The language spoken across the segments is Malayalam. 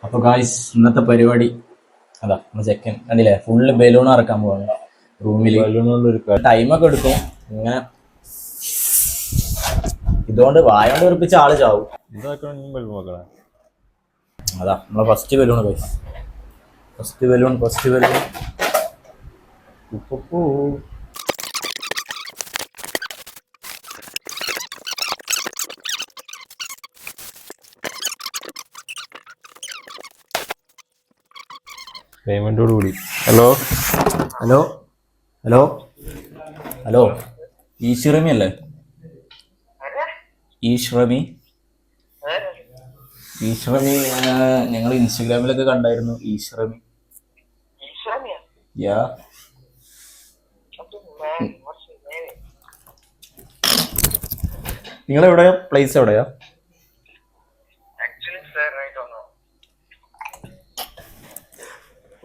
അപ്പൊ ഗായ്സ് ഇന്നത്തെ പരിപാടി അതാ നമ്മൾ ചെക്കൻ കണ്ടില്ലേ, ഫുള്ള് ബലൂൺ ഇറക്കാൻ പോവാണ് റൂമില്. ടൈമൊക്കെ എടുക്കും. ഇങ്ങനെ ഇതുകൊണ്ട് വായോണ്ട് ഉറപ്പിച്ച ആള് ചാവും. അതാ നമ്മളെ first balloon guys. First balloon പേയ്മെന്റോട് കൂടി. ഹലോ ഹലോ ഹലോ ഹലോ ഈശ്വരമി അല്ലേ? ഈശ്വരമി ഞങ്ങൾ ഇൻസ്റ്റഗ്രാമിലൊക്കെ കണ്ടായിരുന്നു. ഈശ്വരമി യാ. നിങ്ങളെവിടെയാ? പ്ലേസ് എവിടെയാ?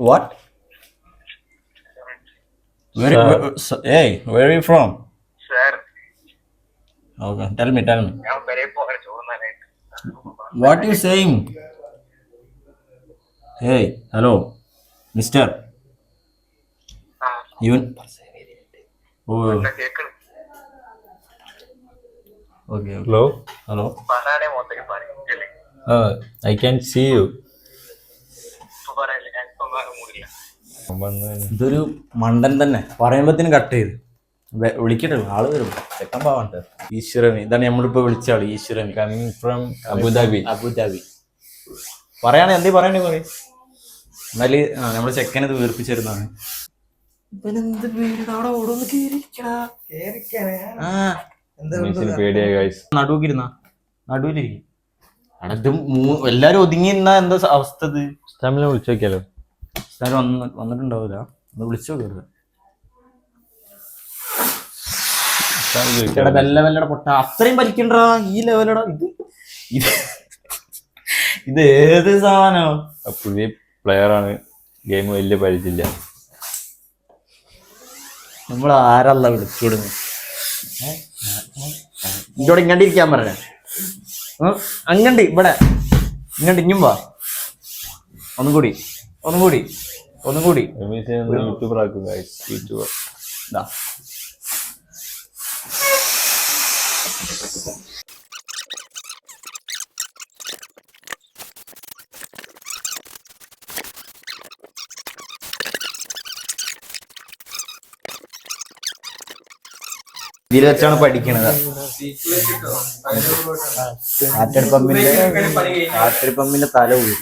What? Where are you from? Sir. Okay, tell me. What you saying? Hey, hello, Mister. You? Oh. Okay. Hello Hello. I can see you. ഇതൊരു മണ്ടൻ തന്നെ, പറയുമ്പത്തിന് കട്ട് ചെയ്ത് വിളിക്കട്ടെ. ആള് വരും, ചെക്കൻ പാവണ്ട്. ഈശ്വരമി, ഇതാണ് നമ്മളിപ്പോ വിളിച്ച ആള്. ഈശ്വരമി കമ്മിങ് ഫ്രം അബുദാബി. പറയണേ, എന്തേ പറയണേ പറയും. എന്നാല് നമ്മള് ചെക്കനെ ഇത് വീർപ്പിച്ചിരുന്നാണ്. നടുവിരുന്ന നടുവിലിരിക്കും. എല്ലാരും ഒതുങ്ങി നിന്നാ എന്താ അവസ്ഥ? സ്റ്റാമിനെ വിളിച്ചു നോക്കിയാലോ? വന്നിട്ടുണ്ടാവില്ല, ഒന്ന് വിളിച്ചു നോക്കരുത്. വെല്ലടെ പൊട്ട അത്രയും വലിക്കണ്ടാ ഈ ലെവലടാ. ഇത് ഏത് സാധനോ? പുതിയ പ്ലെയറാണ്, ഗെയിം വലിയ പരിചയമില്ല. നമ്മൾ ആരല്ല വിളിച്ചുവിടുന്നു. ഇതോടെ ഇങ്ങോട്ട് ഇരിക്കാൻ പറഞ്ഞ അങ്ങണ്ട് ഇവിടെ ഇങ്ങോട്ട് ഇഞ്ഞും വാ. ഒന്നും കൂടി യൂട്യൂബർ ആക്കും ഗൈസ്. യൂട്യൂബർ ഇതിൽ വെച്ചാണ് പഠിക്കണത്. ആറ്റർ പമ്പിന്റെ തല ഊരി.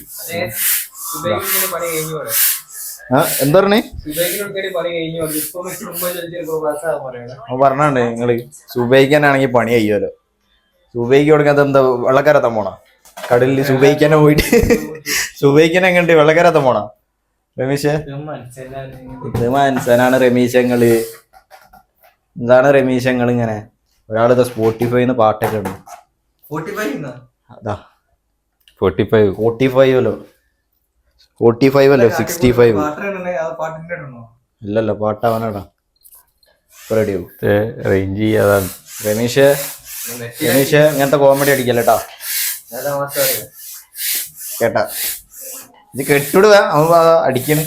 എന്താ പറഞ്ഞേ? പറഞ്ഞാണ്ട് നിങ്ങള് സുബൈക്കാനാണെങ്കിൽ പണി കഴിയുമല്ലോ. സുബൈക്ക് കൊടുക്കാത്ത എന്താ വെള്ളക്കാരത്താൻ പോണ? കടലിൽ സുബൈക്കാനെ പോയിട്ട് സുബൈക്കാനെ എങ്ങണ്ട് വെള്ളക്കാരത്താൻ പോണ? രമേശ് ഇത് മനസ്സനാണ്. രമേശങ്ങള് എന്താണ് രമേശങ്ങൾ ഇങ്ങനെ? ഒരാളിത് സ്പോട്ടിഫൈന്ന് പാട്ടൊക്കെ ഉണ്ട്. 45 അല്ലോ, 65. ഇല്ലല്ലോ, പാട്ട് അവനാടാ. റെഡിയോ റേഞ്ച് ചെയ്യാതാണ്. രമേശ് ഇങ്ങനത്തെ കോമഡി അടിക്കല്ലേട്ടാ കേട്ടാ. ഇത് കെട്ടിടുക, അവൻ അടിക്കണ്.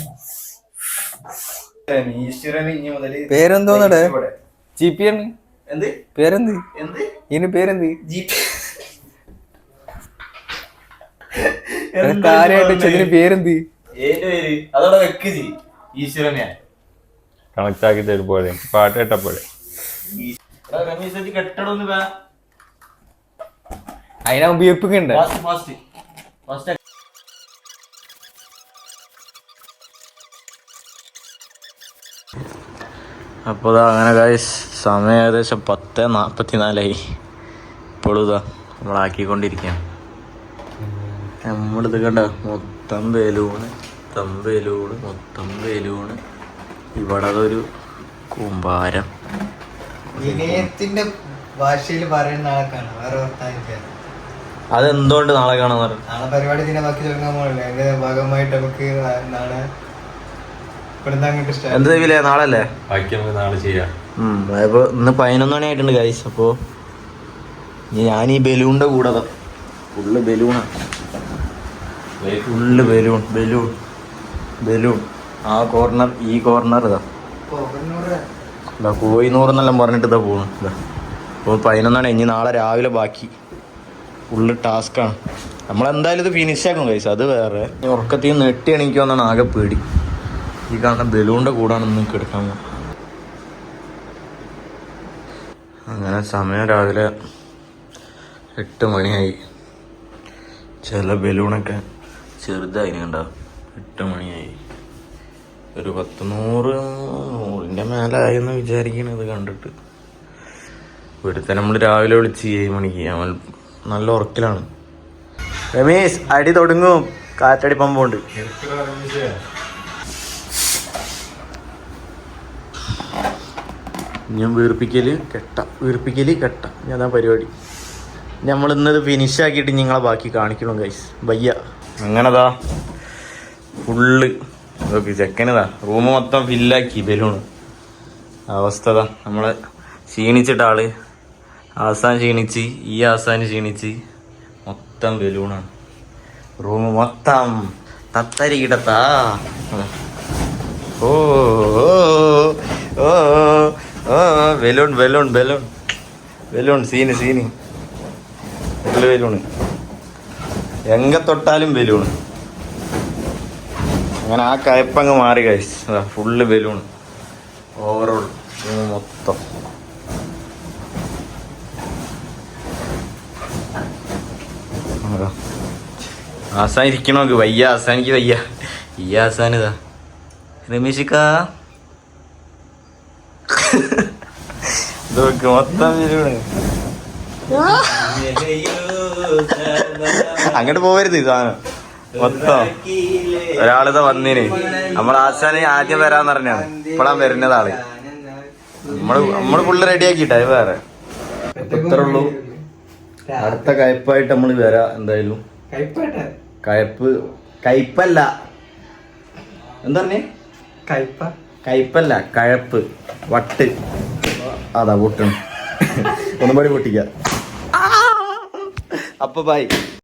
പേരെന്തോന്നടേ? ജിപിയാണ്. പേരെന്ത്? ഇതിന് പേരെന്ത്? കാര്യമായിട്ട് ഇതിന് പേരെന്ത്? അതോടെ വെക്ക് ജി. ഈശ്വരനെ കണക്ട് ആക്കി തരുമ്പോലെ പാട്ട് കേട്ടപ്പോഴേ കെട്ടടൊന്ന് അതിനാ ഉപയോഗിക്കുന്നുണ്ട്. അപ്പോൾ അങ്ങനെ ഗായ്സ്, സമയം ഏകദേശം 10:44. ഇപ്പോഴും ഇതാ നമ്മളാക്കിക്കൊണ്ടിരിക്കുകയാണ്. നമ്മളിത് കണ്ട മൊത്തം ബലൂണ്. ഇവിടെ അതൊരു കൂമ്പാരം. വിനയത്തിന്റെ ഭാഷയിൽ പറയുന്ന ആൾക്കാണ്. വേറെ അതെന്തുകൊണ്ട് നാളെ കാണാന്ന് പറഞ്ഞു? നാളെ പരിപാടി ഇതിനെ ബാക്കി തുടങ്ങാൻ പോകണല്ലേ. അതിന്റെ ഭാഗമായിട്ട് നമുക്ക് നാളെ എന്ത് ചെയ്യില്ലേ? നാളല്ലേ ബാക്കി നമുക്ക് നാളെ ചെയ്യാം. അപ്പൊ ഇന്ന് 11 മണി ആയിട്ടുണ്ട് ഗൈസ്. അപ്പോ ഞാൻ ഈ ബലൂണിന്റെ കൂടെ ഫുള്ള് ബലൂണാ. Full balloon balloon balloon. ആ കോർണർ ഈ കോർണർ ഇതാ കോയിനൂറെന്നെല്ലാം പറഞ്ഞിട്ട് ഇതാ പോണു. ഇതാ ഇപ്പോൾ 11 ഇനി നാളെ രാവിലെ ബാക്കി ഫുള്ള് ടാസ്ക്കാണ്. നമ്മളെന്തായാലും ഇത് ഫിനിഷ് ആക്കും കഴിച്ചു. അത് വേറെ ഉറക്കത്തിൽ നിന്ന് നെട്ടി എണീക്കുമെന്നാണ് ആകെ പേടി. ഈ കാണുന്ന ബലൂണിൻ്റെ കൂടാണ് നിങ്ങൾക്ക് എടുക്കാൻ പോകും. അങ്ങനെ സമയം രാവിലെ 8 മണിയായി. ചില ബലൂണൊക്കെ ചെറുതായി കണ്ടാ. 8 മണിയായി. ഒരു 100-100ൻ്റെ മേലായി എന്ന് വിചാരിക്കണത് കണ്ടിട്ട്. ഒരുത്തനെ നമ്മൾ രാവിലെ വിളിച്ച് 7 മണിക്ക്. അവൻ നല്ല ഉറക്കിലാണ്. രമേശ് അടി തുടങ്ങും. കാറ്റടി പമ്പുണ്ട്. ഞാൻ വീർപ്പിക്കല് കെട്ട ഞാൻ അതാ പരിപാടി. നമ്മൾ ഇന്നത് ഫിനിഷ് ആക്കിയിട്ട് നിങ്ങളെ ബാക്കി കാണിക്കണം ഗൈസ്. വയ്യ. അങ്ങനെതാ ഫുള്ള് നോക്കി ചെക്കനതാ റൂം മൊത്തം ഫില്ലാക്കി ബലൂണ്. അവസ്ഥതാ നമ്മളെ ക്ഷീണിച്ചിട്ട ആള് ആസാൻ ക്ഷീണിച്ച്, ഈ ആസാന് ക്ഷീണിച്ച്, മൊത്തം ബലൂണാണ്. റൂം മൊത്തം തത്തരികിടത്താ. ഓ ഓ ഓ balloon balloon balloon balloon scene full balloon. എങ്ക തൊട്ടാലും ബലൂണ്. അങ്ങനെ ആ കയപ്പങ്ങ് മാറി കഴിച്ചു. അതാ ഫുള്ള് ബലൂണ് ഓവറോൾ മൊത്തം. ആസാൻ ഇരിക്കണോക്ക് വയ്യ. ആസാനിക്ക് വയ്യ. ഈ ആസാൻ ഇതാ രമേശിക്ക ഇതൊക്കെ മൊത്തം ബലൂണ്. അങ്ങോട്ട് പോവരുത്. ഈ സാധനം മൊത്തം ഒരാളിതാ വന്നിന്. നമ്മൾ ആശാന് ആദ്യം വരാന്ന് പറഞ്ഞാണ്. ഇപ്പഴാ വരുന്നത് ആള്. നമ്മള് ഫുള്ള് റെഡി ആക്കിട്ടാ. വേറെ ഇത്രേ ഉള്ളൂ. അടുത്ത കയപ്പായിട്ട് നമ്മൾ വരാം എന്തായാലും. കയ്പല്ല എന്താ പറഞ്ഞേ? കയ്പല്ല കഴപ്പ് വട്ട്. അതാ പൊട്ടണം. ഒന്നും പാടി പൊട്ടിക്ക. അപ്പൊ ബൈ.